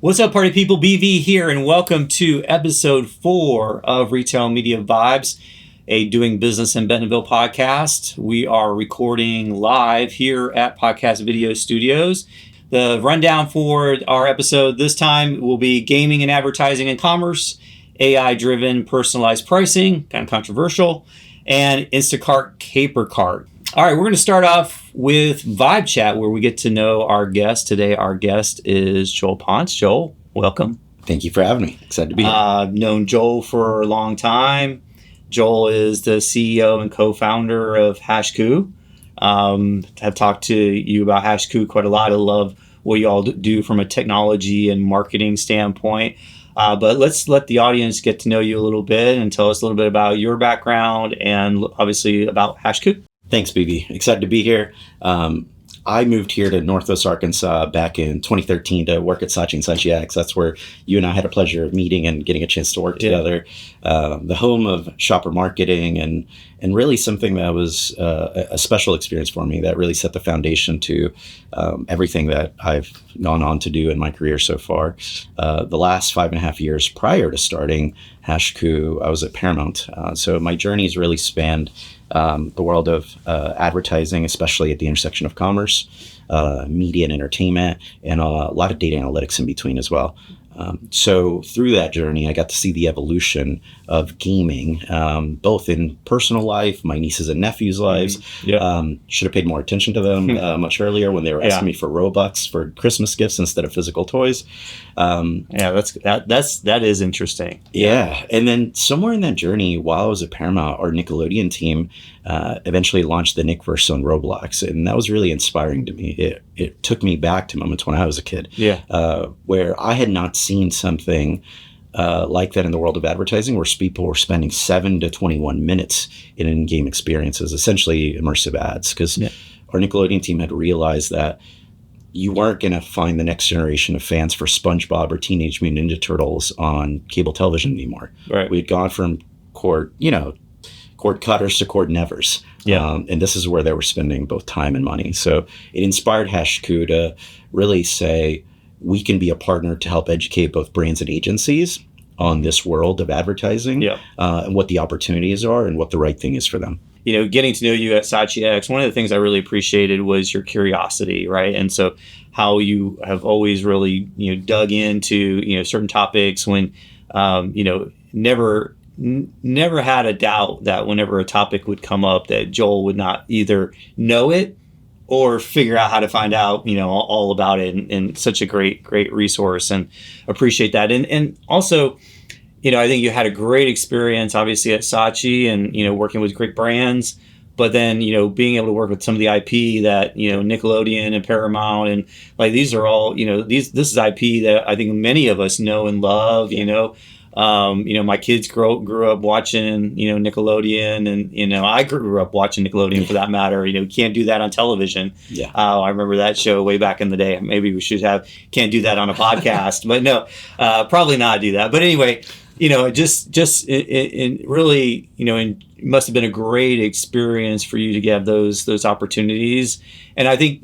What's up, party people? BV here, and welcome to episode 4 of Retail Media Vibes, a Doing Business in Bentonville podcast. We are recording live here at Podcast Video Studios. The rundown for our episode this time will be gaming and advertising and commerce, AI-driven personalized pricing, kind of controversial, and Instacart Caper Cart. All right, we're going to start off with Vibe Chat, where we get to know our guest. Today, our guest is Joel Ponce. Joel, welcome. Thank you for having me. Excited to be here. I've known Joel for a long time. Joel is the CEO and co-founder of Hashku. I've talked to you about Hashku quite a lot. I love what you all do from a technology and marketing standpoint. But let's let the audience get to know you a little bit and tell us a little bit about your background and obviously about Hashku. Thanks, BB. Excited to be here. I moved here to Northwest Arkansas back in 2013 to work at Saatchi & Saatchi X. That's where you and I had a pleasure of meeting and getting a chance to work together. The home of shopper marketing and really something that was a special experience for me that really set the foundation to everything that I've gone on to do in my career so far. The last 5.5 years prior to starting Hashku, I was at Paramount. So my journey's really spanned the world of advertising, especially at the intersection of commerce, media and entertainment, and a lot of data analytics in between as well. So through that journey, I got to see the evolution of gaming, both in personal life, my nieces and nephews' lives. Should have paid more attention to them much earlier when they were asking me for Robux for Christmas gifts instead of physical toys. That is interesting. Yeah. And then somewhere in that journey, while I was at Paramount, our Nickelodeon team eventually launched the Nickverse on Roblox. And that was really inspiring to me. It took me back to moments when I was a kid, where I had not seen something like that in the world of advertising, where people were spending 7 to 21 minutes in in-game experiences, essentially immersive ads, because our Nickelodeon team had realized that you weren't going to find the next generation of fans for SpongeBob or Teenage Mutant Ninja Turtles on cable television anymore. Right. We had gone from cord cutters to cord nevers. And this is where they were spending both time and money. So it inspired Hashku to really say, we can be a partner to help educate both brands and agencies on this world of advertising and what the opportunities are and what the right thing is for them. You know, getting to know you at Saatchi X, one of the things I really appreciated was your curiosity, right? And so how you have always really, dug into, certain topics when, never had a doubt that whenever a topic would come up that Joel would not either know it or figure out how to find out, all about it, and such a great resource, and appreciate that. And also, I think you had a great experience, obviously, at Saatchi and, working with great brands, but then, being able to work with some of the IP that, Nickelodeon and Paramount, and like, these are all, this is IP that I think many of us know and love, my kids grew up watching, Nickelodeon, and, I grew up watching Nickelodeon for that matter. Can't do that on television. I remember that show way back in the day. Maybe we should can't do that on a podcast, but no, probably not do that. But anyway, it really, it must have been a great experience for you to get those opportunities. And I think,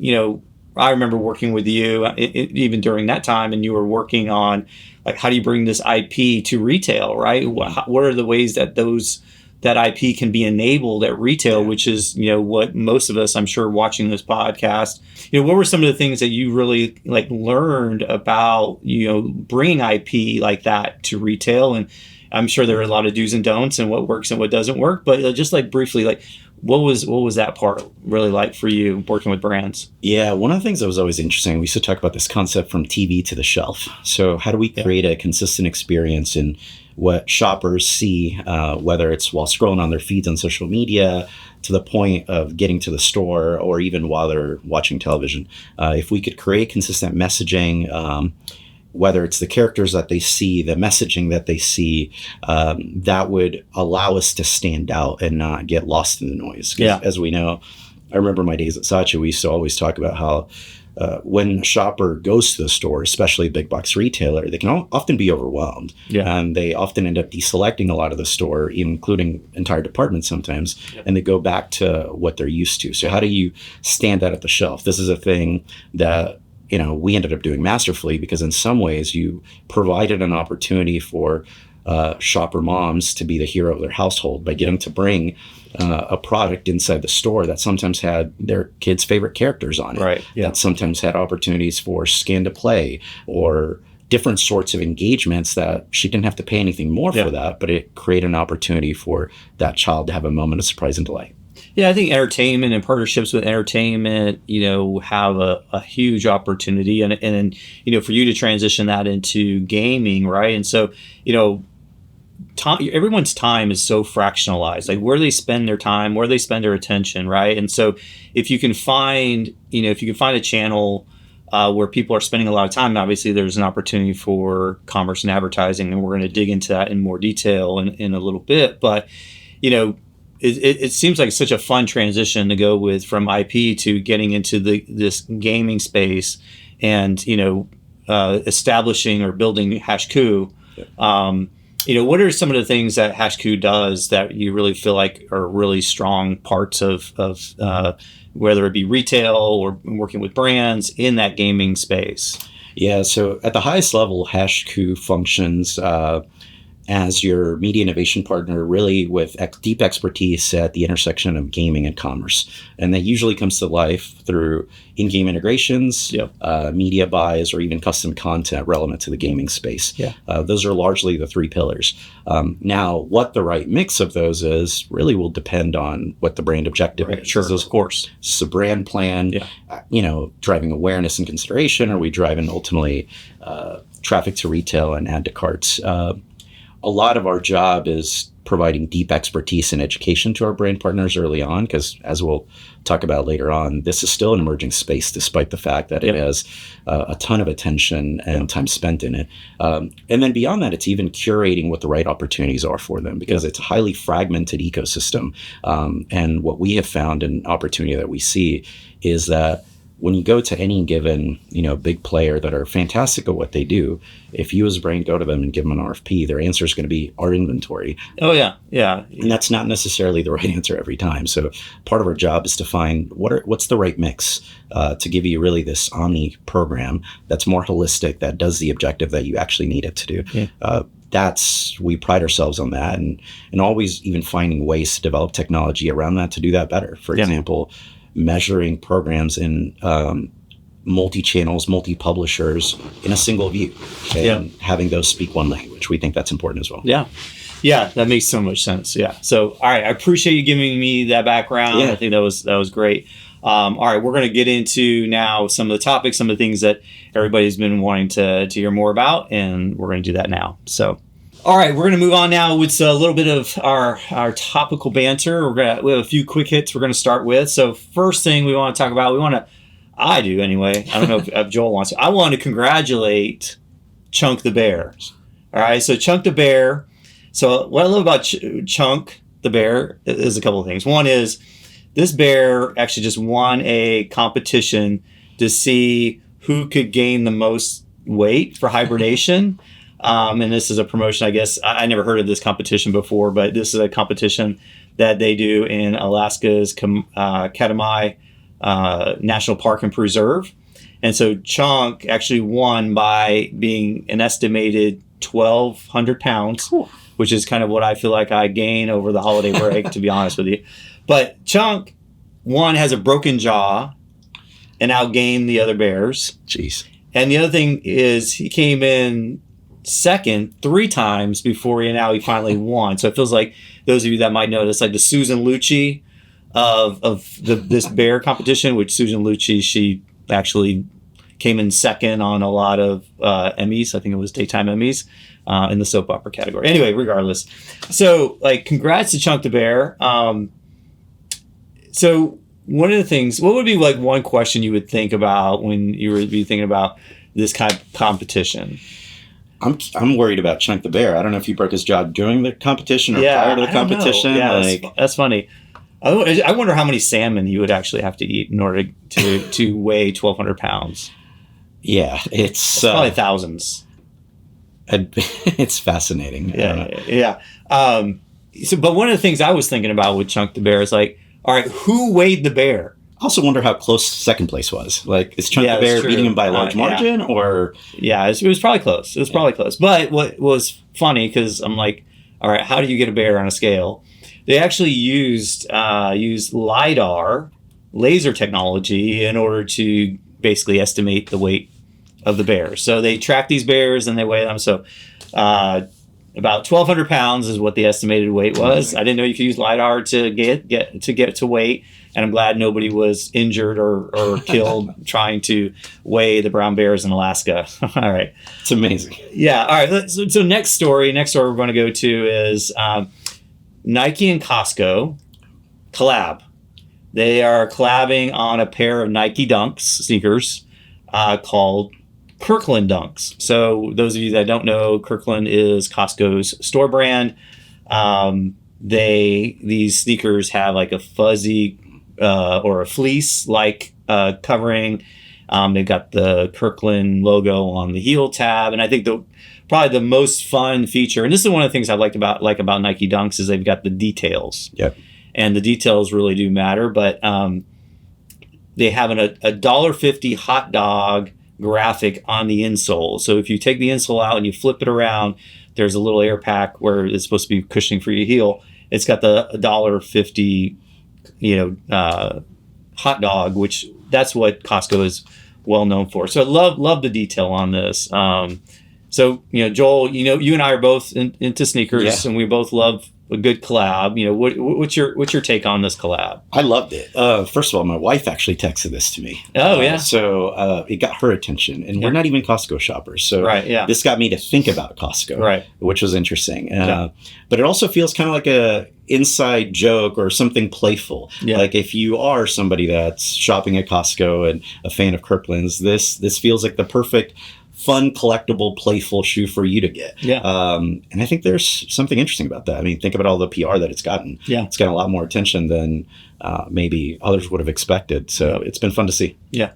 I remember working with you even during that time, and you were working on, like, how do you bring this IP to retail, right? What are the ways that that IP can be enabled at retail, which is, what most of us, I'm sure, watching this podcast, what were some of the things that you really learned about, bringing IP like that to retail? And I'm sure there are a lot of do's and don'ts and what works and what doesn't work, but just briefly, what was that part really like for you working with brands? Yeah, one of the things that was always interesting, we used to talk about this concept from TV to the shelf. So how do we create a consistent experience in what shoppers see, whether it's while scrolling on their feeds on social media, to the point of getting to the store, or even while they're watching television? If we could create consistent messaging, whether it's the characters that they see, the messaging that they see, that would allow us to stand out and not get lost in the noise. As we know, I remember my days at Saatchi, we used to always talk about how when a shopper goes to the store, especially a big box retailer, they can often be overwhelmed. And they often end up deselecting a lot of the store, including entire departments sometimes, and they go back to what they're used to. So how do you stand out at the shelf? This is a thing that we ended up doing masterfully because in some ways you provided an opportunity for shopper moms to be the hero of their household by getting to bring a product inside the store that sometimes had their kids' favorite characters on it. Right. Yeah. That sometimes had opportunities for scan to play or different sorts of engagements that she didn't have to pay anything more for that, but it created an opportunity for that child to have a moment of surprise and delight. Yeah, I think entertainment and partnerships with entertainment, have a huge opportunity, and for you to transition that into gaming, right? And so, everyone's time is so fractionalized, like where they spend their time, where they spend their attention, right? And so, if you can find a channel where people are spending a lot of time, and obviously there's an opportunity for commerce and advertising, and we're going to dig into that in more detail in a little bit, but it seems like such a fun transition to go with from IP to getting into this gaming space and, establishing or building Hashku. What are some of the things that Hashku does that you really feel like are really strong parts of whether it be retail or working with brands in that gaming space? Yeah, so at the highest level, Hashku functions as your media innovation partner, really with deep expertise at the intersection of gaming and commerce. And that usually comes to life through in-game integrations, media buys, or even custom content relevant to the gaming space. Yeah. Those are largely the three pillars. Now, what the right mix of those is really will depend on what the brand objective is. Sure, of course. It's a brand plan, driving awareness and consideration. Are we driving ultimately traffic to retail and add to carts? A lot of our job is providing deep expertise and education to our brand partners early on, because as we'll talk about later on, this is still an emerging space, despite the fact that it has a ton of attention and time spent in it. And then beyond that, it's even curating what the right opportunities are for them, because it's a highly fragmented ecosystem. And what we have found, an opportunity that we see, is that when you go to any given, big player that are fantastic at what they do, if you as a brand go to them and give them an RFP, their answer is going to be our inventory. Oh, yeah. Yeah. And that's not necessarily the right answer every time. So part of our job is to find what's the right mix to give you really this omni program that's more holistic, that does the objective that you actually need it to do. Yeah. We pride ourselves on that, and always even finding ways to develop technology around that to do that better. For example, measuring programs in multi-channels, multi-publishers in a single view, and having those speak one language. We think that's important as well. Yeah, that makes so much sense. Yeah. So, all right, I appreciate you giving me that background. I think that was great. All right, we're going to get into now some of the topics, some of the things that everybody's been wanting to hear more about, and we're going to do that now. So, all right, we're going to move on now with a little bit of our topical banter. We have a few quick hits we're going to start with. So first thing we want to talk about, I do anyway. I don't know if Joel wants to. I want to congratulate Chunk the Bear. All right, so Chunk the Bear. So what I love about Chunk the Bear is a couple of things. One is this bear actually just won a competition to see who could gain the most weight for hibernation. And this is a promotion, I guess. I never heard of this competition before, but this is a competition that they do in Alaska's Katmai National Park and Preserve. And so Chunk actually won by being an estimated 1,200 pounds, which is kind of what I feel like I gain over the holiday break, to be honest with you. But Chunk, one, has a broken jaw and outgained the other bears. Jeez. And the other thing is he came in second 3 times before he finally won. So it feels like those of you that might know this, like the Susan Lucci of this bear competition, which Susan Lucci, she actually came in second on a lot of Emmys. I think it was daytime Emmys in the soap opera category. Anyway, regardless. So congrats to Chunk the Bear. So one of the things, what would be one question you would think about when you would be thinking about this kind of competition? I'm worried about Chunk the Bear. I don't know if he broke his jaw during the competition or prior to the competition. Yeah, that's funny. I wonder how many salmon you would actually have to eat in order to weigh 1,200 pounds. Yeah, it's probably thousands. It's fascinating. Yeah. But one of the things I was thinking about with Chunk the Bear is all right, who weighed the bear? I also wonder how close second place was. Like, is Chunky Yeah, Bear that's true. beating him by a large margin, or? Yeah, it was probably close. It was probably close. But what was funny, because I'm like, all right, how do you get a bear on a scale? They actually used LiDAR, laser technology, in order to basically estimate the weight of the bear. So they track these bears and they weigh them. So about 1,200 pounds is what the estimated weight was. I didn't know you could use LiDAR to get to weight. And I'm glad nobody was injured or killed trying to weigh the brown bears in Alaska. All right. It's amazing. Yeah. All right. So next story we're going to go to is Nike and Costco collab. They are collabing on a pair of Nike Dunks sneakers called Kirkland Dunks. So those of you that don't know, Kirkland is Costco's store brand. These sneakers have like a fuzzy or a fleece-like covering. They've got the Kirkland logo on the heel tab, and I think probably the most fun feature, and this is one of the things I like about Nike Dunks, is they've got the details. Yep. And the details really do matter, but they have a $1.50 hot dog graphic on the insole. So if you take the insole out and you flip it around, there's a little air pack where it's supposed to be cushioning for your heel. It's got the $1.50 hot dog, which that's what Costco is well known for. So I love the detail on this. So Joel, you and I are both into sneakers, and we both love a good collab. What's your take on this collab? I loved it. First of all, my wife actually texted this to me. Oh yeah. So it got her attention, and we're not even Costco shoppers. So this got me to think about Costco, which was interesting. But it also feels kind of like a inside joke or something playful. Yeah. Like if you are somebody that's shopping at Costco and a fan of Kirkland's, this feels like the perfect fun, collectible, playful shoe for you to get. Yeah. And I think there's something interesting about that. I mean, think about all the PR that it's gotten. Yeah. It's gotten a lot more attention than maybe others would have expected. So it's been fun to see. Yeah.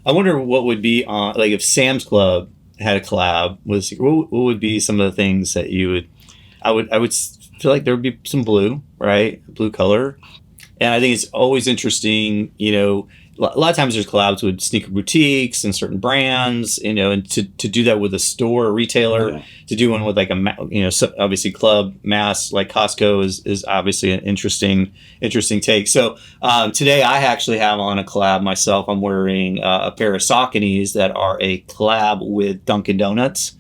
I wonder what would be on, like if Sam's Club had a collab, what would be some of the things that I would feel like there would be some blue, right? Blue color. And I think it's always interesting, a lot of times there's collabs with sneaker boutiques and certain brands, and to do that with a store or retailer, to do one with like obviously club mass like Costco is obviously an interesting take. So today I actually have on a collab myself. I'm wearing a pair of Sauconys that are a collab with Dunkin' Donuts.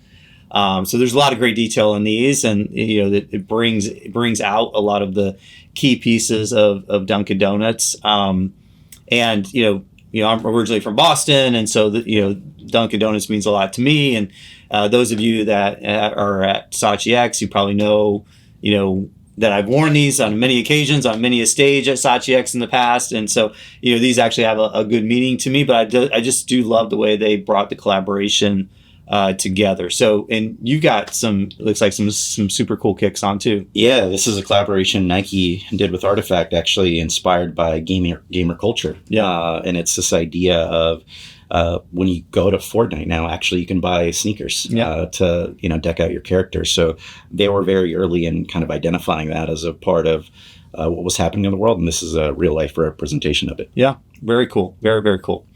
So there's a lot of great detail in these, and it brings out a lot of the key pieces of Dunkin' Donuts. And I'm originally from Boston, and so Dunkin' Donuts means a lot to me. And those of you that are at Saatchi X, you probably know that I've worn these on many occasions, on many a stage at Saatchi X in the past. And so these actually have a good meaning to me. But I just do love the way they brought the collaboration together. So, and you got looks like some super cool kicks on too. Yeah, this is a collaboration Nike did with Artifact, actually inspired by gamer culture. Yeah. And it's this idea of when you go to Fortnite now, actually you can buy sneakers to deck out your character. So they were very early in kind of identifying that as a part of what was happening in the world, and this is a real life representation of it. Yeah, very cool, very very cool.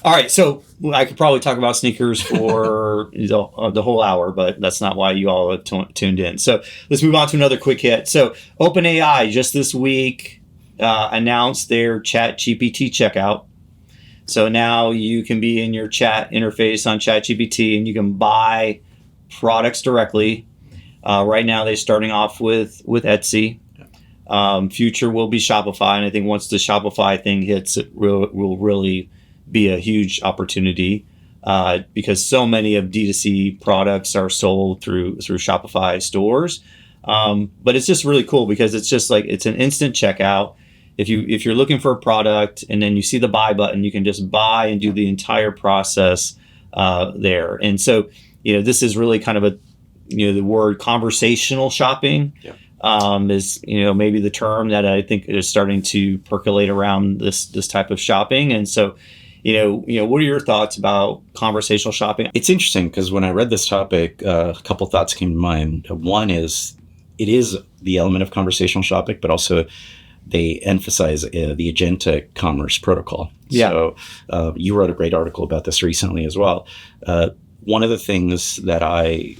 All right, so I could probably talk about sneakers for the whole hour, but that's not why you all have tuned in. So let's move on to another quick hit. So OpenAI just this week announced their ChatGPT checkout. So now you can be in your chat interface on ChatGPT and you can buy products directly. Right now they're starting off with Etsy. Future will be Shopify, and I think once the Shopify thing hits, it will really be a huge opportunity because so many of D2C products are sold through Shopify stores. But it's just really cool because it's just like it's an instant checkout. If you're looking for a product and then you see the buy button, you can just buy and do the entire process there. And so this is really kind of the word conversational shopping. Yeah. Is maybe the term that I think is starting to percolate around this type of shopping. And so what are your thoughts about conversational shopping? It's interesting because when I read this topic, a couple thoughts came to mind. One is it is the element of conversational shopping, but also they emphasize the agentic commerce protocol. Yeah. So you wrote a great article about this recently as well. One of the things that I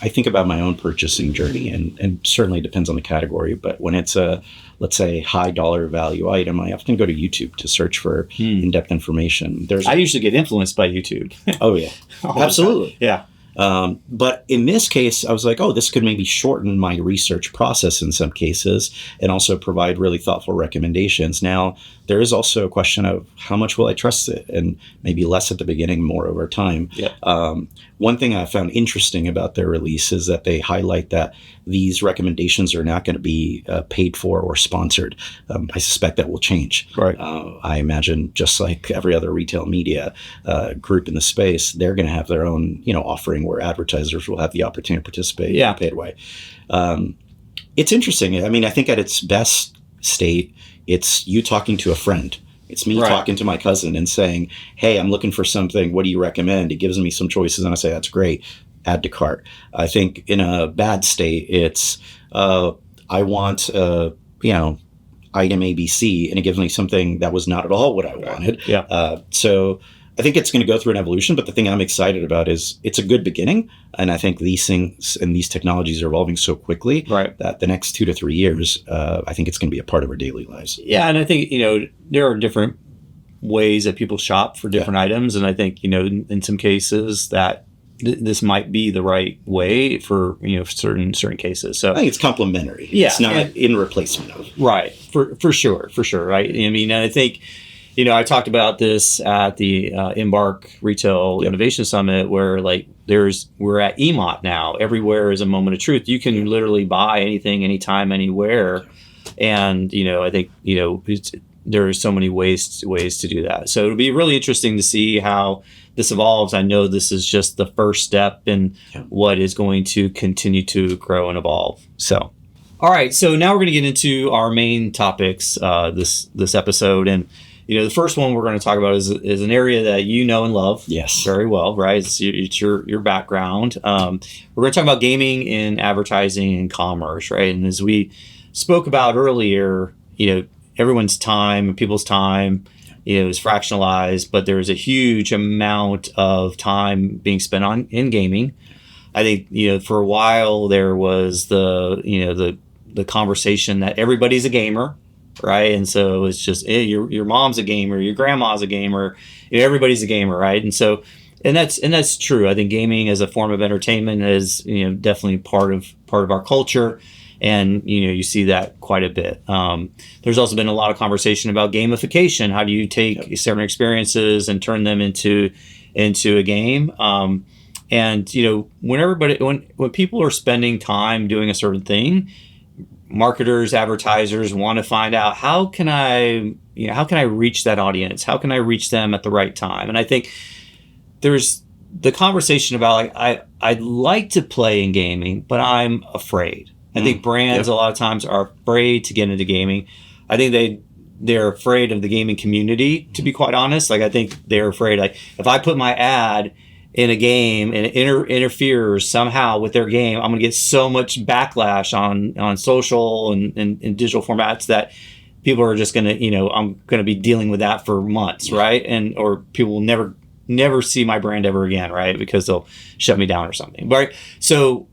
think about my own purchasing journey, and certainly depends on the category, but when it's a, let's say, high dollar value item, I often go to YouTube to search for in-depth information. I usually get influenced by YouTube. Oh, yeah. Absolutely. Yeah. But in this case, I was like, oh, this could maybe shorten my research process in some cases and also provide really thoughtful recommendations. Now, there is also a question of how much will I trust it, and maybe less at the beginning, more over time. Yeah. One thing I found interesting about their release is that they highlight that these recommendations are not going to be paid for or sponsored. I suspect that will change. Right. I imagine just like every other retail media group in the space, they're going to have their own, offering where advertisers will have the opportunity to participate in a paid way. It's interesting. I mean, I think at its best state, it's you talking to a friend. It's me talking to my cousin and saying, hey, I'm looking for something. What do you recommend? It gives me some choices. And I say, that's great. Add to cart. I think in a bad state, it's I want, item ABC, and it gives me something that was not at all what I wanted. Yeah. So I think it's going to go through an evolution, but the thing I'm excited about is it's a good beginning. And I think these things and these technologies are evolving so quickly that the next 2 to 3 years, I think it's going to be a part of our daily lives. Yeah. And I think, there are different ways that people shop for different items. And I think, in some cases that this might be the right way for, certain cases. So I think it's complementary. Yeah. It's not in replacement of. Right. For sure. Right. I mean, and I think, I talked about this at the Embark Retail Innovation Summit, where we're at EMOT now. Everywhere is a moment of truth. You can literally buy anything, anytime, anywhere, and I think there are so many ways to do that. So it'll be really interesting to see how this evolves. I know this is just the first step in what is going to continue to grow and evolve. So, all right. So now we're going to get into our main topics this episode. And the first one we're going to talk about is an area that you know and love very well, right? It's your background. We're going to talk about gaming in advertising and commerce, right? And as we spoke about earlier, everyone's time, people's time, is fractionalized, but there's a huge amount of time being spent in gaming. I think for a while there was the conversation that everybody's a gamer. Right. And so it's just your mom's a gamer, your grandma's a gamer, everybody's a gamer. Right. And so and that's true. I think gaming as a form of entertainment is, definitely part of our culture. And, you see that quite a bit. There's also been a lot of conversation about gamification. How do you take certain experiences and turn them into a game? And, when people are spending time doing a certain thing, marketers, advertisers want to find out how can I reach that audience? How can I reach them at the right time? And I think there's the conversation about I'd like to play in gaming, but I'm afraid. I think brands a lot of times are afraid to get into gaming. I think they're afraid of the gaming community, to be quite honest. I think they're afraid, if I put my ad in a game and it interferes somehow with their game, I'm going to get so much backlash on social and digital formats that people are just going to, I'm going to be dealing with that for months, right? Or people will never see my brand ever again, right? Because they'll shut me down or something, right? So,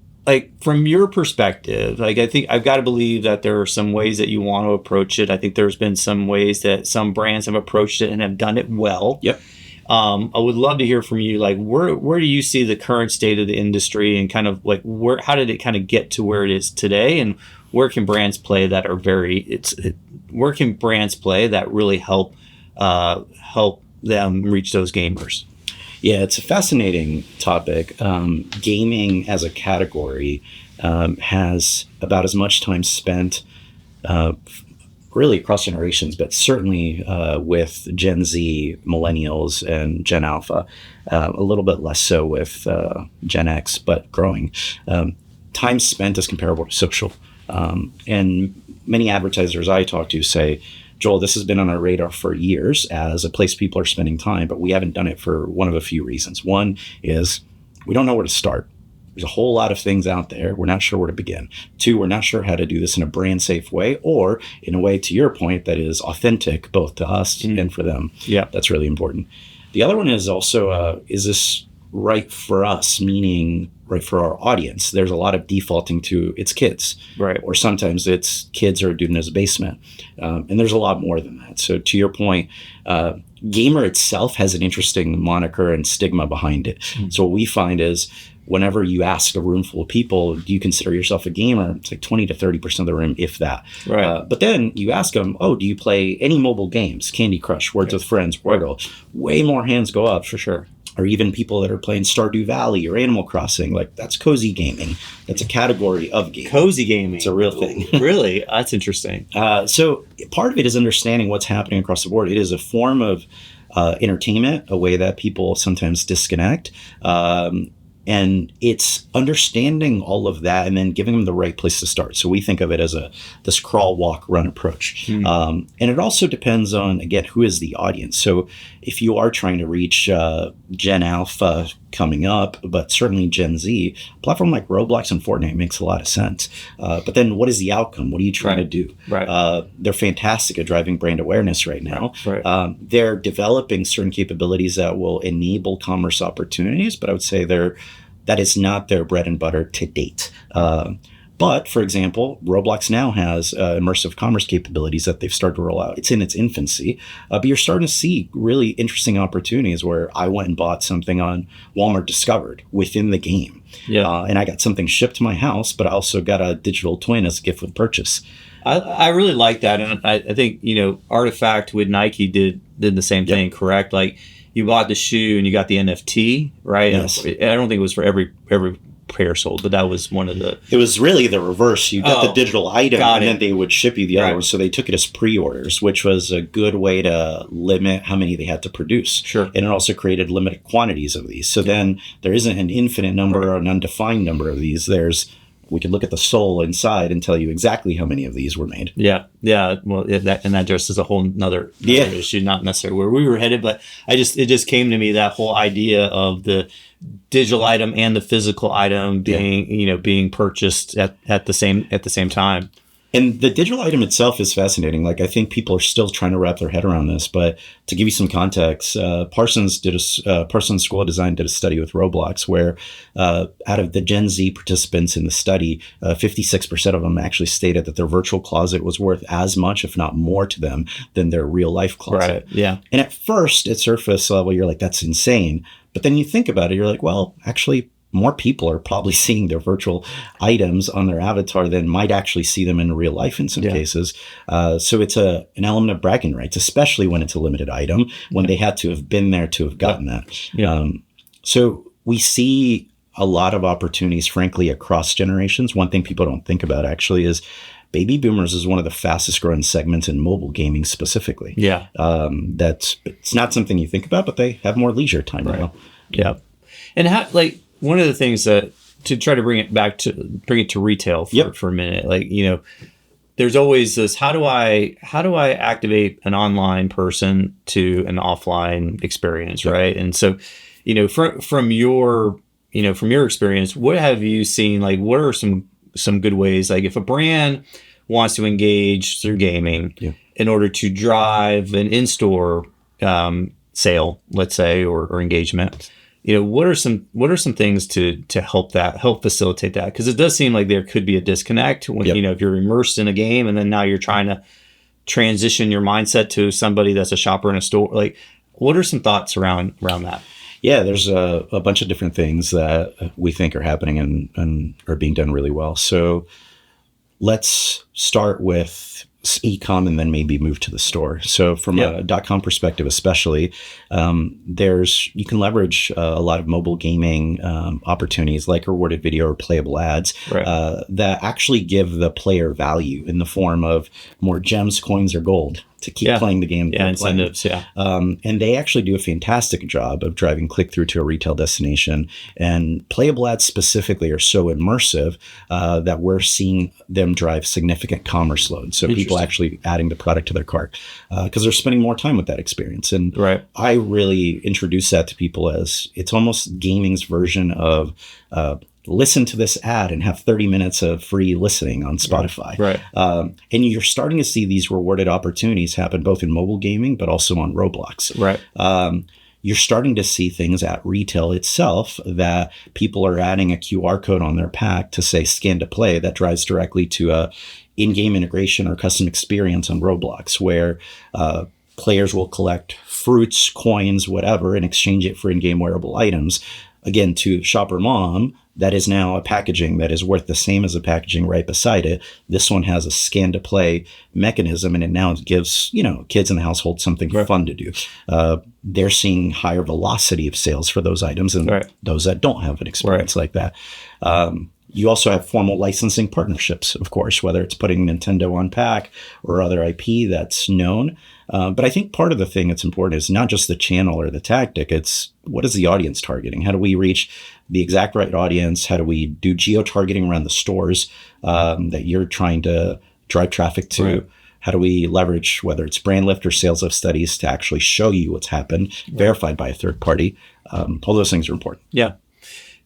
from your perspective, I think I've got to believe that there are some ways that you want to approach it. I think there's been some ways that some brands have approached it and have done it well. Yep. I would love to hear from you. Where do you see the current state of the industry, and kind of how did it kind of get to where it is today, and where can brands play that are where can brands play that really help them reach those gamers? Yeah, it's a fascinating topic. Gaming as a category has about as much time spent really across generations, but certainly with Gen Z, millennials, and Gen Alpha. A little bit less so with Gen X, but growing. Time spent is comparable to social. And many advertisers I talk to say, Joel, this has been on our radar for years as a place people are spending time, but we haven't done it for one of a few reasons. One is we don't know where to start. there's a whole lot of things out there. We're not sure where to begin. 2, we're not sure how to do this in a brand safe way or in a way, to your point, that is authentic both to us and for them. Yeah. That's really important. The other one is also, is this right for us, meaning right for our audience? There's a lot of defaulting to it's kids, right? Or sometimes it's kids or a dude in his basement. And there's a lot more than that. So to your point, gamer itself has an interesting moniker and stigma behind it. So what we find is whenever you ask a room full of people, do you consider yourself a gamer? It's like 20 to 30% of the room, if that. Right. But then you ask them, oh, do you play any mobile games? Candy Crush, Words with Friends, Wordle. Way more hands go up. For sure. Or even people that are playing Stardew Valley or Animal Crossing. Like, that's cozy gaming. That's a category of gaming. Cozy gaming. It's a real thing. Really? That's interesting. So part of it is understanding what's happening across the board. It is a form of entertainment, a way that people sometimes disconnect. And it's understanding all of that and then giving them the right place to start. So we think of it as this crawl, walk, run approach. And it also depends on, again, who is the audience. So if you are trying to reach Gen Alpha coming up, but certainly Gen Z, a platform like Roblox and Fortnite makes a lot of sense. But then what is the outcome? What are you trying to do? Right. They're fantastic at driving brand awareness right now. Right. They're developing certain capabilities that will enable commerce opportunities, but I would say that is not their bread and butter to date. But, for example, Roblox now has immersive commerce capabilities that they've started to roll out. It's in its infancy, but you're starting to see really interesting opportunities where I went and bought something on Walmart Discovered within the game. Yeah. And I got something shipped to my house, but I also got a digital twin as a gift with purchase. I really like that. And I think, Artifact with Nike did the same thing, correct? Like, you bought the shoe and you got the NFT, right? Yes. I don't think it was for every pair sold, but that was one of the... It was really the reverse. You got the digital item then they would ship you the other one. So they took it as pre-orders, which was a good way to limit how many they had to produce. Sure. And it also created limited quantities of these. So then there isn't an infinite number or an undefined number of these. We could look at the soul inside and tell you exactly how many of these were made. Yeah. Well, that just is a whole nother issue, not necessarily where we were headed, but it just came to me, that whole idea of the digital item and the physical item being purchased at the same time. And the digital item itself is fascinating. Like, I think people are still trying to wrap their head around this. But to give you some context, Parsons School of Design did a study with Roblox where out of the Gen Z participants in the study, 56% of them actually stated that their virtual closet was worth as much, if not more to them than their real life closet. Right. Yeah. And at first, at surface level, you're like, that's insane. But then you think about it, you're like, well, actually, more people are probably seeing their virtual items on their avatar than might actually see them in real life in some cases. So it's an element of bragging rights, especially when it's a limited item, when they had to have been there to have gotten that. Yeah. So we see a lot of opportunities, frankly, across generations. One thing people don't think about actually is baby boomers is one of the fastest growing segments in mobile gaming specifically. Yeah. It's not something you think about, but they have more leisure time now. Yeah. And one of the things that, to try to bring it to retail for a minute, there's always this, how do I activate an online person to an offline experience, right? And so, from your experience, what have you seen? Like, what are some good ways? Like, if a brand wants to engage through gaming in order to drive an in-store sale, let's say, or engagement, what are some things to help facilitate that? Because it does seem like there could be a disconnect when if you're immersed in a game and then now you're trying to transition your mindset to somebody that's a shopper in a store. Like, what are some thoughts around that? Yeah, there's a bunch of different things that we think are happening and are being done really well. So let's start with e-com and then maybe move to the store. So from a .com perspective, especially, you can leverage a lot of mobile gaming opportunities like rewarded video or playable ads that actually give the player value in the form of more gems, coins, or gold to keep playing the game. Yeah, incentives, and they actually do a fantastic job of driving click-through to a retail destination. And playable ads specifically are so immersive that we're seeing them drive significant commerce load. So people actually adding the product to their cart because they're spending more time with that experience. And I really introduce that to people as it's almost gaming's version of listen to this ad and have 30 minutes of free listening on Spotify. Right. And you're starting to see these rewarded opportunities happen both in mobile gaming, but also on Roblox. Right. You're starting to see things at retail itself that people are adding a QR code on their pack to say scan to play that drives directly to a in-game integration or custom experience on Roblox, where players will collect fruits, coins, whatever, and exchange it for in-game wearable items. Again, to shopper mom, that is now a packaging that is worth the same as a packaging right beside it. This one has a scan to play mechanism, and it now gives, kids in the household something fun to do. They're seeing higher velocity of sales for those items than those that don't have an experience like that. You also have formal licensing partnerships, of course, whether it's putting Nintendo on pack or other IP that's known. But I think part of the thing that's important is not just the channel or the tactic. It's what is the audience targeting? How do we reach the exact right audience? How do we do geo-targeting around the stores that you're trying to drive traffic to? Right. How do we leverage, whether it's brand lift or sales lift studies, to actually show you what's happened, verified by a third party? All those things are important. Yeah.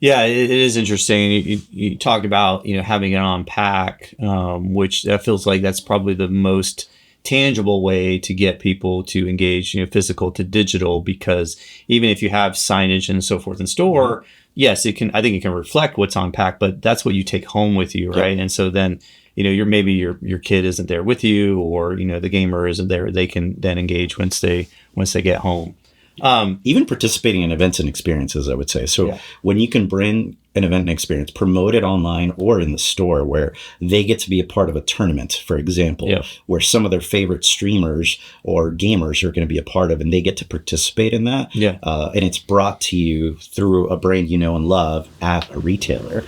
Yeah, it is interesting. You talked about, having it on pack, which that feels like that's probably the most tangible way to get people to engage, physical to digital, because even if you have signage and so forth in store, yes, I think it can reflect what's on pack, but that's what you take home with you, right? Yep. And so then, maybe your kid isn't there with you, or, the gamer isn't there. They can then engage once they get home. Even participating in events and experiences, I would say. So when you can bring an event and experience, promote it online or in the store, where they get to be a part of a tournament, for example, where some of their favorite streamers or gamers are going to be a part of, and they get to participate in that. And it's brought to you through a brand you know and love at a retailer.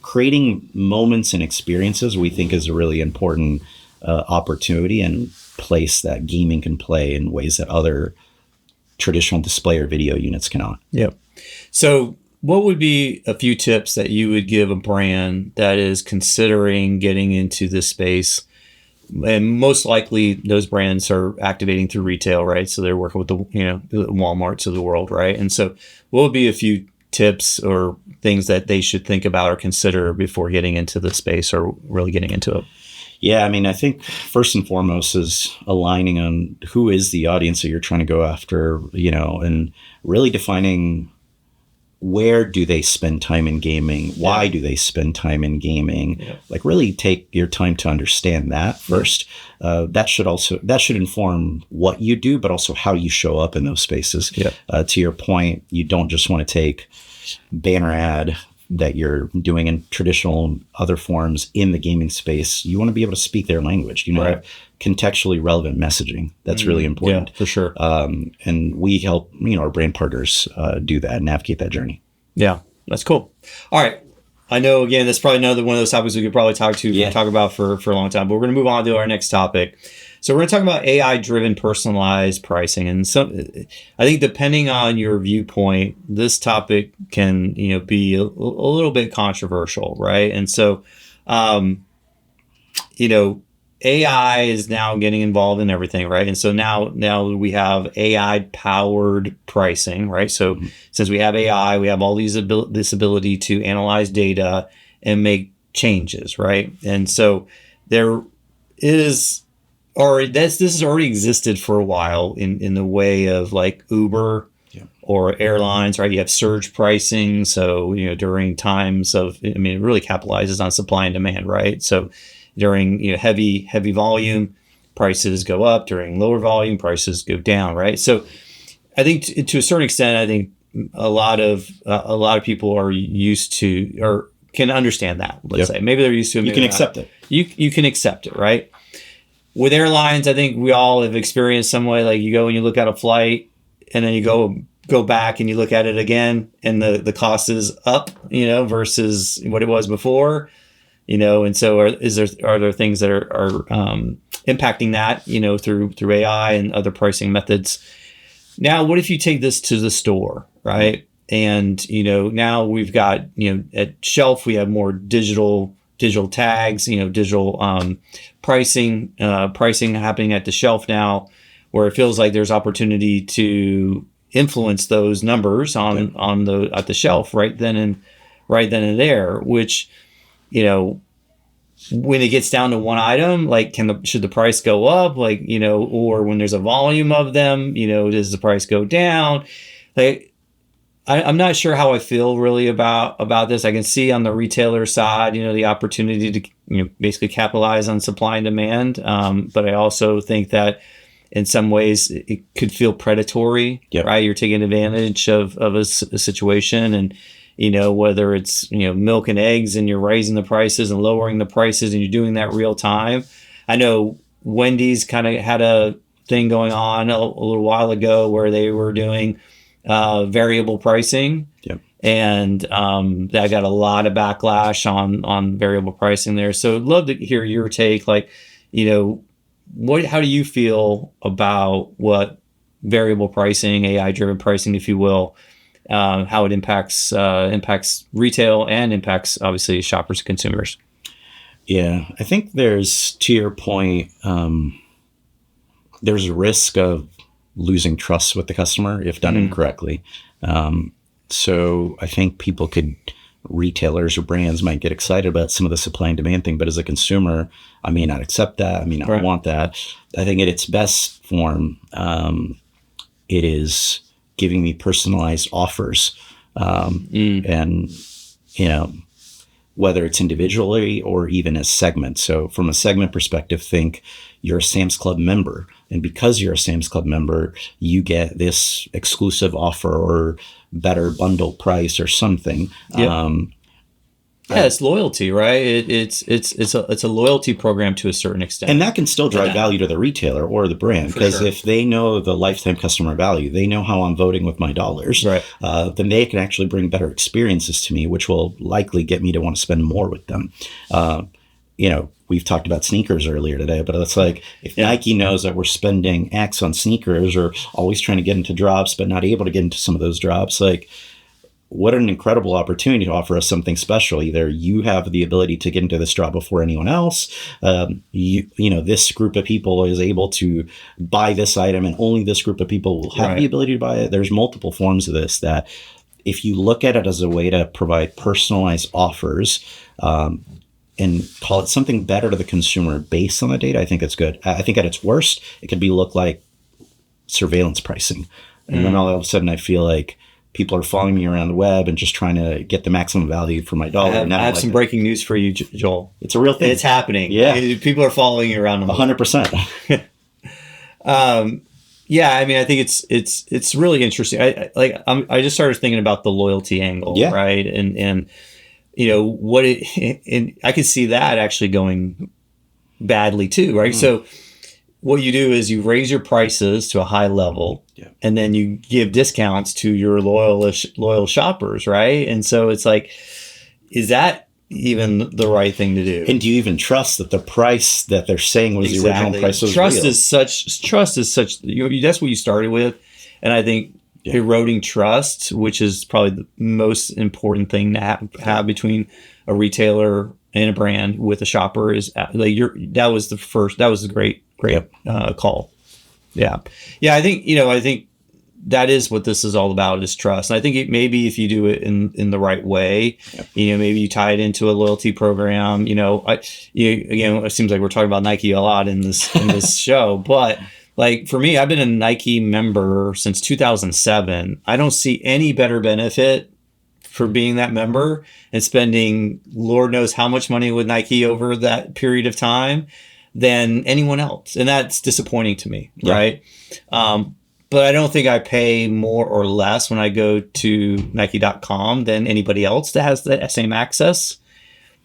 Creating moments and experiences, we think, is a really important opportunity and place that gaming can play in ways that other traditional display or video units cannot. Yep. So what would be a few tips that you would give a brand that is considering getting into this space? And most likely those brands are activating through retail, right? So they're working with the Walmarts of the world, right? And so what would be a few tips or things that they should think about or consider before getting into the space or really getting into it? Yeah, I think first and foremost is aligning on who is the audience that you're trying to go after, and really defining where do they spend time in gaming? Why do they spend time in gaming? Like, really take your time to understand that first. That should inform what you do, but also how you show up in those spaces. To your point, you don't just want to take banner ad that you're doing in traditional other forms in the gaming space. You want to be able to speak their language, contextually relevant messaging. That's really important. Yeah, for sure. And we help, our brand partners do that, navigate that journey. Yeah, that's cool. All right. I know, again, that's probably another one of those topics we could probably talk about for a long time, but we're going to move on to our next topic. So we're going to talk about AI-driven personalized pricing. And I think depending on your viewpoint, this topic can, be a little bit controversial, right? And so, AI is now getting involved in everything, right? And so now we have AI-powered pricing, right? So since we have AI, we have all this ability to analyze data and make changes, right? And so there is... this has already existed for a while in the way of like Uber or airlines, right? You have surge pricing. So, during times of, it really capitalizes on supply and demand, right? So during, heavy volume, prices go up. During lower volume, prices go down, right? So I think to a certain extent, I think a lot of people are used to, or can understand that, let's say. Maybe they're used to it. You can accept it. You can accept it, right? With airlines, I think we all have experienced some way, like you go and you look at a flight and then you go back and you look at it again and the cost is up, versus what it was before, and so are there things that are impacting that, through AI and other pricing methods. Now, what if you take this to the store, right? And, now we've got, at shelf, we have more digital tags, digital pricing happening at the shelf now, where it feels like there's opportunity to influence those numbers at the shelf right then and right then and there, which, when it gets down to one item, like should the price go up? Like, or when there's a volume of them, does the price go down? Like, I'm not sure how I feel really about this. I can see on the retailer side, the opportunity to, basically capitalize on supply and demand. But I also think that in some ways it could feel predatory, right? You're taking advantage of a situation, and, whether it's, milk and eggs, and you're raising the prices and lowering the prices, and you're doing that real time. I know Wendy's kind of had a thing going on a little while ago where they were doing variable pricing. And that got a lot of backlash on variable pricing there. So I'd love to hear your take. Like, how do you feel about what variable pricing, AI driven pricing, if you will, how it impacts retail and impacts obviously shoppers and consumers? Yeah, I think there's, to your point, there's a risk of losing trust with the customer if done incorrectly. So I think retailers or brands might get excited about some of the supply and demand thing, but as a consumer, I may not accept that. I may not want that. I think at its best form, it is giving me personalized offers. And, whether it's individually or even as segments. So from a segment perspective, think you're a Sam's Club member. And because you're a Sam's Club member, you get this exclusive offer or better bundle price or something. It's loyalty, right? It's a loyalty program to a certain extent. And that can still drive value to the retailer or the brand, because if they know the lifetime customer value, they know how I'm voting with my dollars, right? Then they can actually bring better experiences to me, which will likely get me to want to spend more with them. We've talked about sneakers earlier today, but it's like if Nike knows that we're spending X on sneakers or always trying to get into drops, but not able to get into some of those drops, like, what an incredible opportunity to offer us something special. Either you have the ability to get into this drop before anyone else. This group of people is able to buy this item, and only this group of people will have the ability to buy it. There's multiple forms of this that, if you look at it as a way to provide personalized offers, and call it something better to the consumer based on the data, I think it's good. I think at its worst, it could look like surveillance pricing. And then all of a sudden I feel like people are following me around the web and just trying to get the maximum value for my dollar. I have some breaking news for you, Joel. It's a real thing. It's happening. Yeah. People are following you around. 100%. Yeah, I mean, I think it's really interesting. I just started thinking about the loyalty angle, right? And and I could see that actually going badly too, right? So what you do is you raise your prices to a high level, and then you give discounts to your loyal shoppers, right? And so it's like, is that even the right thing to do? And do you even trust that the price that they're saying was the original price was trust real? Trust is such. That's what you started with, and I think eroding trust, which is probably the most important thing to have between a retailer and a brand with a shopper, is like that was the great call. I think that is what this is all about, is trust. And I think maybe if you do it in the right way, maybe you tie it into a loyalty program. Again, it seems like we're talking about Nike a lot in this show, but like for me, I've been a Nike member since 2007. I don't see any better benefit for being that member and spending Lord knows how much money with Nike over that period of time than anyone else. And that's disappointing to me, right? But I don't think I pay more or less when I go to Nike.com than anybody else that has the same access.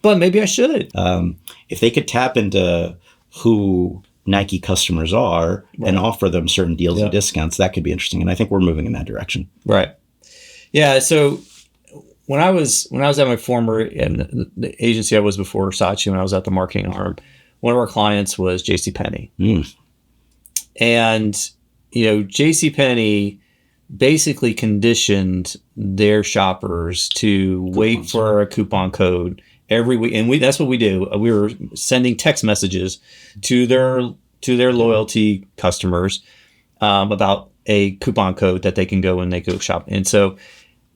But maybe I should. If they could tap into who Nike customers are and offer them certain deals and discounts, that could be interesting. And I think we're moving in that direction. Right. Yeah. So when I was at my former the agency I was before Saatchi, when I was at the marketing arm, one of our clients was JCPenney. And, JCPenney basically conditioned their shoppers to wait for a coupon code every week. And that's what we do. We were sending text messages to their loyalty customers about a coupon code that they can go and they go shop. And so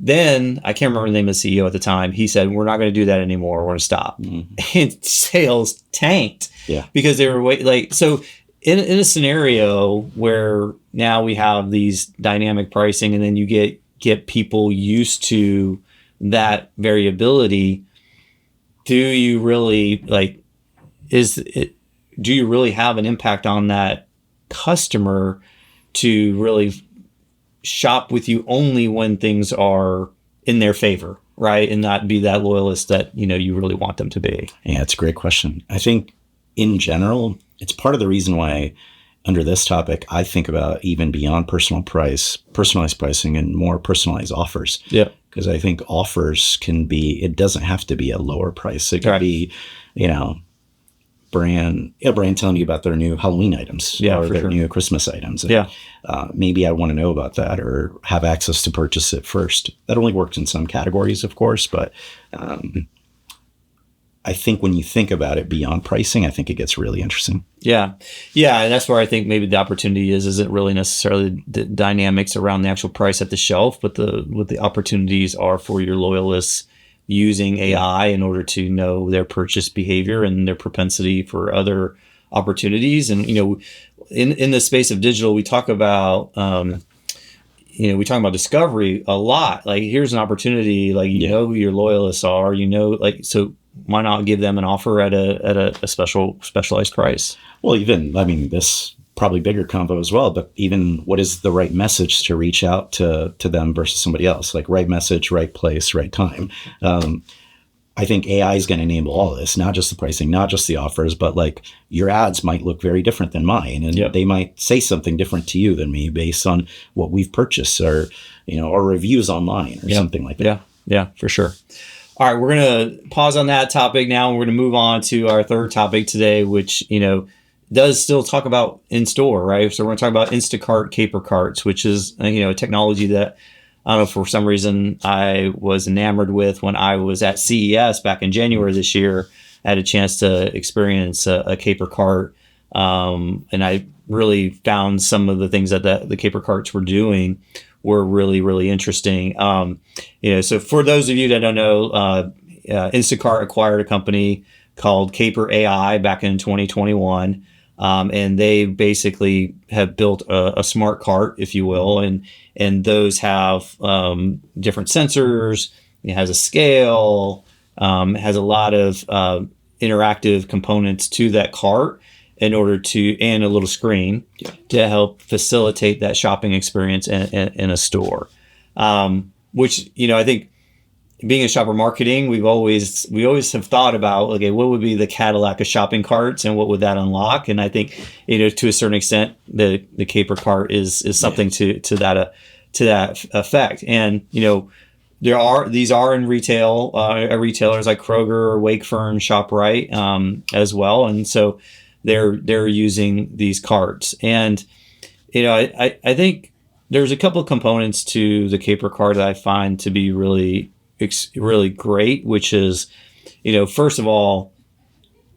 Then I can't remember the name of the CEO at the time. He said, "We're not going to do that anymore. We're going to stop." And sales tanked because they were so. In a scenario where now we have these dynamic pricing, and then you get people used to that variability, do you really do you really have an impact on that customer to really shop with you only when things are in their favor, right? And not be that loyalist that, you really want them to be? Yeah, it's a great question. I think in general, it's part of the reason why under this topic, I think about even beyond personalized pricing and more personalized offers. Yeah. Because I think offers it doesn't have to be a lower price. It could be, a brand telling you about their new Halloween items or their new Christmas items. And, maybe I want to know about that or have access to purchase it first. That only works in some categories, of course, but I think when you think about it beyond pricing, I think it gets really interesting. Yeah. And that's where I think maybe the opportunity isn't really necessarily the dynamics around the actual price at the shelf, but what the opportunities are for your loyalists using AI in order to know their purchase behavior and their propensity for other opportunities. And, in the space of digital, we talk about, discovery a lot. Like, here's an opportunity, like, who your loyalists are, so why not give them an offer at a specialized price? Well, this probably bigger combo as well, but even what is the right message to reach out to them versus somebody else? Like, right message, right place, right time. I think AI is going to enable all this, not just the pricing, not just the offers, but like your ads might look very different than mine, and they might say something different to you than me based on what we've purchased or reviews online or something like that. Yeah, for sure. All right, we're going to pause on that topic now, and we're going to move on to our third topic today, which, does still talk about in-store, right? So we're going to talk about Instacart Caper Carts, which is, a technology that, I don't know, for some reason I was enamored with when I was at CES back in January this year. I had a chance to experience a Caper Cart, and I really found some of the things that the Caper Carts were doing were really, really interesting. So for those of you that don't know, Instacart acquired a company called Caper AI back in 2021. And they basically have built a smart cart, if you will. And those have different sensors. It has a scale, has a lot of interactive components to that cart in order and a little screen to help facilitate that shopping experience in a store. Which, I think being in shopper marketing, we always have thought about, okay, what would be the Cadillac of shopping carts and what would that unlock? And I think, to a certain extent, the Caper Cart is something to that effect. And, these are in retail, retailers like Kroger or Wakefern, ShopRite, as well. And so they're using these carts. And, I think there's a couple of components to the Caper Cart that I find to be really great, which is, first of all,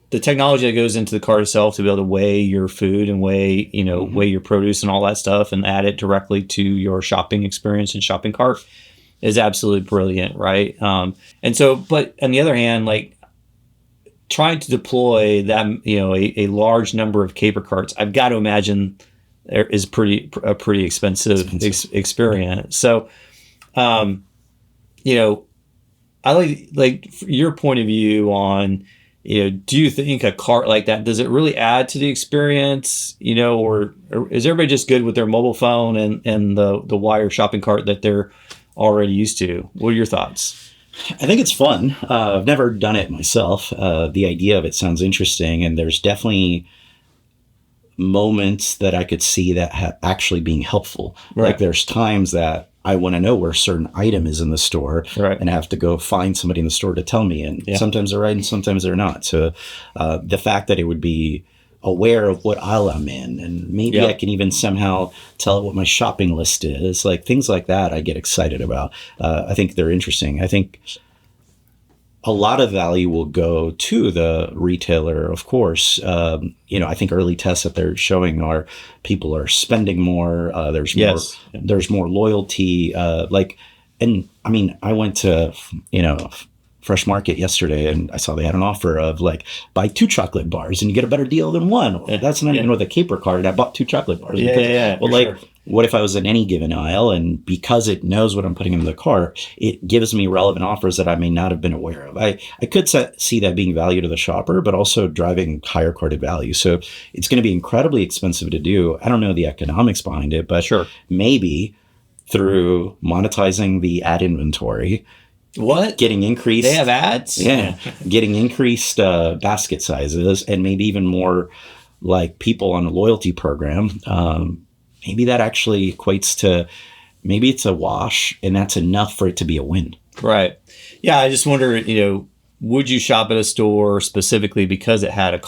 the technology that goes into the cart itself to be able to weigh your food and weigh your produce and all that stuff and add it directly to your shopping experience and shopping cart is absolutely brilliant, right? And so, but on the other hand, like trying to deploy that, a large number of Caper Carts, I've got to imagine there is a pretty expensive experience. So, I like your point of view on, do you think a cart like that, does it really add to the experience, or is everybody just good with their mobile phone and the wire shopping cart that they're already used to? What are your thoughts? I think it's fun. I've never done it myself. The idea of it sounds interesting, and there's definitely moments that I could see that actually being helpful. Right. Like there's times that I want to know where a certain item is in the store, and I have to go find somebody in the store to tell me. And sometimes they're right and sometimes they're not. So the fact that it would be aware of what aisle I'm in, and maybe I can even somehow tell it what my shopping list is, like things like that I get excited about. I think they're interesting. I think a lot of value will go to the retailer, of course. I think early tests that they're showing are people are spending more. There's more loyalty. And I mean, I went to, Fresh Market yesterday, and I saw they had an offer of like buy 2 chocolate bars and you get a better deal than one. That's not even with a caper card. I bought 2 chocolate bars. Well, like, sure. What if I was in any given aisle, and because it knows what I'm putting into the cart, it gives me relevant offers that I may not have been aware of. I could see that being value to the shopper, but also driving higher carded value. So it's going to be incredibly expensive to do. I don't know the economics behind it, but sure, maybe through monetizing the ad inventory. What? Getting increased. They have ads? Yeah. Getting increased basket sizes, and maybe even more like people on a loyalty program. Maybe that actually equates to, maybe it's a wash and that's enough for it to be a win. Right. Yeah. I just wonder, would you shop at a store specifically because it had we'll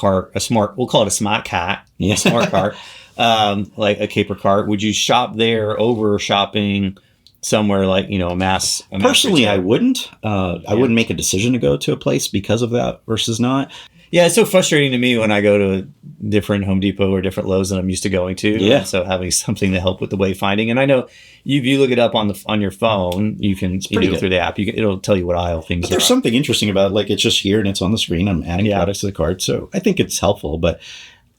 call it a smart cart, a smart cart, like a caper cart? Would you shop there over shopping somewhere like, a mass Personally, retail? I wouldn't. I wouldn't make a decision to go to a place because of that versus not. Yeah, it's so frustrating to me when I go to a different Home Depot or different Lowe's than I'm used to going to. Yeah. And so having something to help with the wayfinding. And I know if you look it up on your phone, you can go through the app. It'll tell you what aisle things are. There's something interesting about it. Like, it's just here and it's on the screen. I'm adding products to the cart. So I think it's helpful, but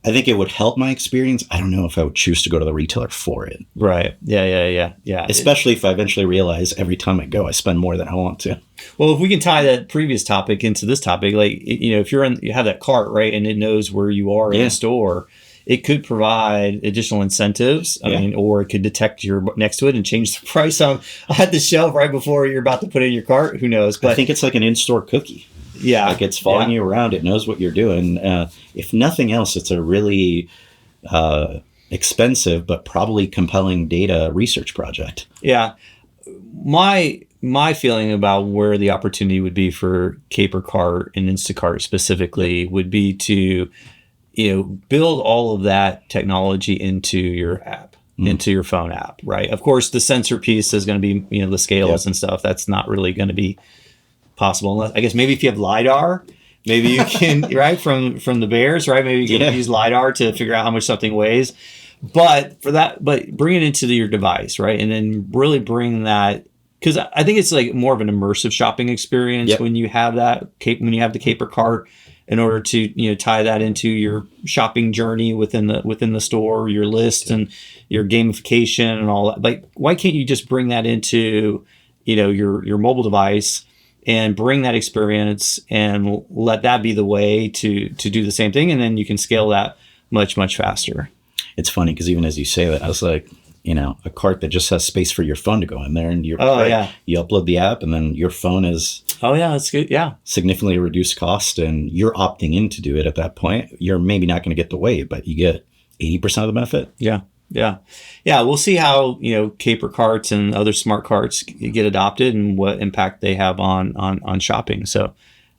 I think it would help my experience. I don't know if I would choose to go to the retailer for it. Right. Yeah. Especially if I eventually realize every time I go, I spend more than I want to. Well, if we can tie that previous topic into this topic, like, if you have that cart, right, and it knows where you are in the store, it could provide additional incentives. I mean, or it could detect you're next to it and change the price at the shelf right before you're about to put it in your cart. Who knows? But I think it's like an in-store cookie. Yeah. Like, it's following you around. It knows what you're doing. If nothing else, it's a really expensive but probably compelling data research project. Yeah. My feeling about where the opportunity would be for Caper Cart and Instacart specifically would be to, build all of that technology into your app, into your phone app, right? Of course, the sensor piece is going to be, the scales and stuff. That's not really going to be possible unless, I guess, maybe if you have LiDAR, maybe you can, right, from the bears, right? Maybe you can use LiDAR to figure out how much something weighs. But bring it into your device, right? And then really bring that, because I think it's like more of an immersive shopping experience when you have when you have the Caper Cart, in order to tie that into your shopping journey within the store, your list and your gamification and all that. Like, why can't you just bring that into your mobile device and bring that experience and let that be the way to do the same thing, and then you can scale that much, much faster. It's funny because even as you say that, I was like, a cart that just has space for your phone to go in there, and you upload the app, and then your phone is that's good. Yeah, significantly reduced cost, and you're opting in to do it at that point. You're maybe not going to get the weight, but you get 80% of the benefit. Yeah. We'll see how Caper Carts and other smart carts get adopted and what impact they have on shopping. So,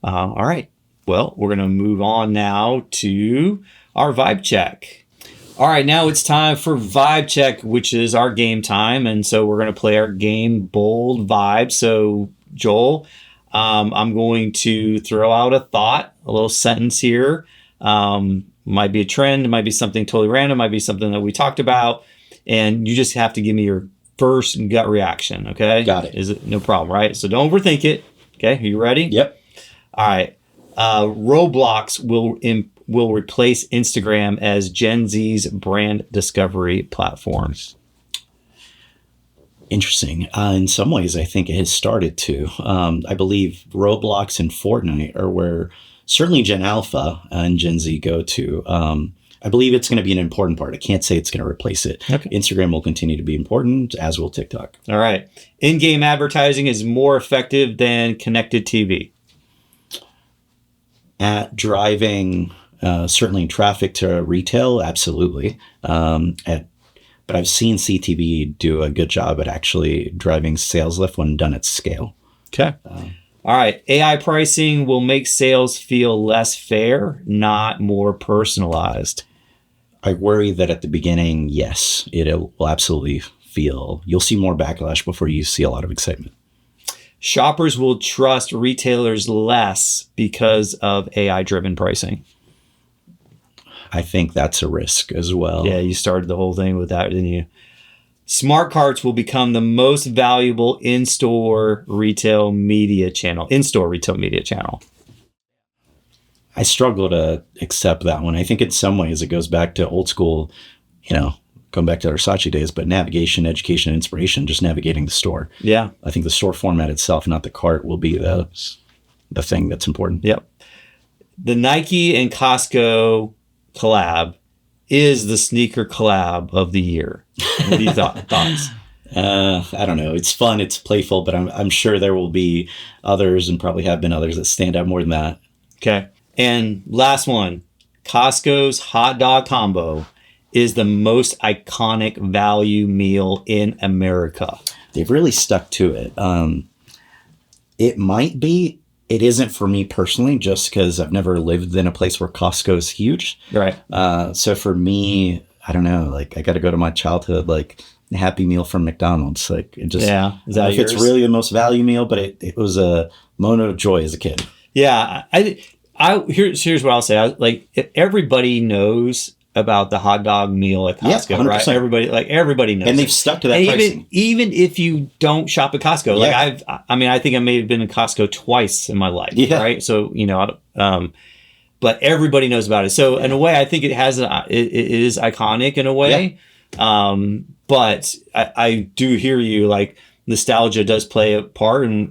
all right. Well, we're going to move on now to our vibe check. All right, now it's time for Vibe Check, which is our game time. And so we're going to play our game, Bold Vibe. So, Joel, I'm going to throw out a thought, a little sentence here. Might be a trend, it might be something totally random, might be something that we talked about. And you just have to give me your first gut reaction, okay? Got it. Is it no problem, right? So don't overthink it. Okay, are you ready? Yep. All right. Roblox will replace Instagram as Gen Z's brand discovery platforms. Interesting. In some ways, I think it has started to. I believe Roblox and Fortnite are where certainly Gen Alpha and Gen Z go to. I believe it's going to be an important part. I can't say it's going to replace it. Okay. Instagram will continue to be important, as will TikTok. All right. In-game advertising is more effective than connected TV. At driving certainly traffic to retail, absolutely. But I've seen CTV do a good job at actually driving sales lift when done at scale. Okay. All right. AI pricing will make sales feel less fair, not more personalized. I worry that at the beginning, yes, it will absolutely you'll see more backlash before you see a lot of excitement. Shoppers will trust retailers less because of AI-driven pricing. I think that's a risk as well. Yeah, you started the whole thing with that, didn't you? Smart carts will become the most valuable in-store retail media channel. I struggle to accept that one. I think in some ways it goes back to old school, going back to our Versace days, but navigation, education, inspiration, just navigating the store. Yeah. I think the store format itself, not the cart, will be the thing that's important. Yep. The Nike and Costco collab is the sneaker collab of the year. What are your thoughts? I don't know. It's fun. It's playful, but I'm sure there will be others, and probably have been others, that stand out more than that. Okay. And last one, Costco's hot dog combo is the most iconic value meal in America. They've really stuck to it. It might be. It isn't for me personally, just because I've never lived in a place where Costco's huge. Right. So for me, I don't know. Like, I got to go to my childhood, like Happy Meal from McDonald's. Like, it just, yeah. Is that if it's really the most value meal, but it was a moment of joy as a kid. Yeah. Here's what I'll say. Everybody knows about the hot dog meal at Costco, yeah, right? Everybody knows, and they've stuck to that. And even if you don't shop at Costco, I think I may have been in Costco twice in my life, right? So but everybody knows about it. So in a way, I think it is iconic in a way. Yeah. But I do hear you. Like, nostalgia does play a part, and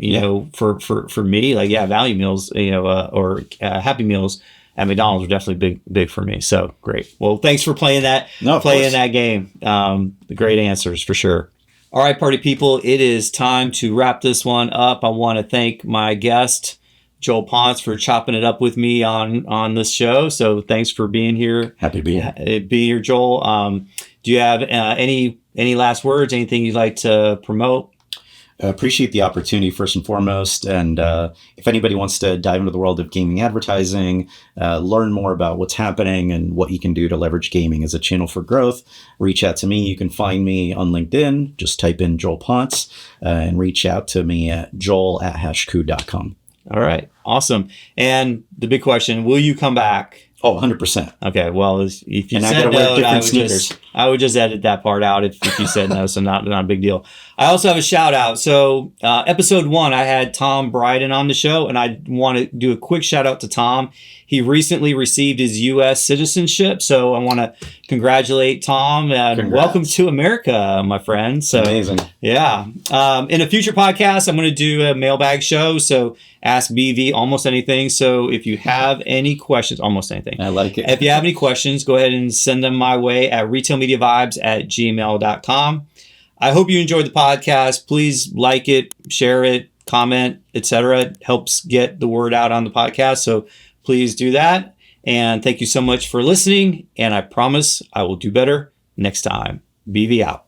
for me, value meals, or Happy Meals at McDonald's were definitely big for me. So great. Well, thanks for playing that game. The great answers for sure. All right, party people, it is time to wrap this one up. I want to thank my guest, Joel Ponce, for chopping it up with me on this show. So thanks for being here. Happy to be here. Be here, Joel. Do you have any last words? Anything you'd like to promote? I appreciate the opportunity, first and foremost. And if anybody wants to dive into the world of gaming advertising, learn more about what's happening and what you can do to leverage gaming as a channel for growth, reach out to me. You can find me on LinkedIn. Just type in Joel Ponce and reach out to me at joel@hashku.com. All right. Awesome. And the big question, will you come back? Oh, 100%. Okay. Well, if you said no, I would just edit that part out if you said no. So not a big deal. I also have a shout out. So episode 1, I had Tom Bryden on the show, and I want to do a quick shout out to Tom. He recently received his U.S. citizenship. So I want to congratulate Tom and welcome to America, my friend. So amazing. Yeah. In a future podcast, I'm going to do a mailbag show. So ask BV almost anything. So if you have any questions, almost anything. I like it. If you have any questions, go ahead and send them my way at retailmediavibes@gmail.com. I hope you enjoyed the podcast. Please like it, share it, comment, etc. It helps get the word out on the podcast. So please do that. And thank you so much for listening. And I promise I will do better next time. BV out.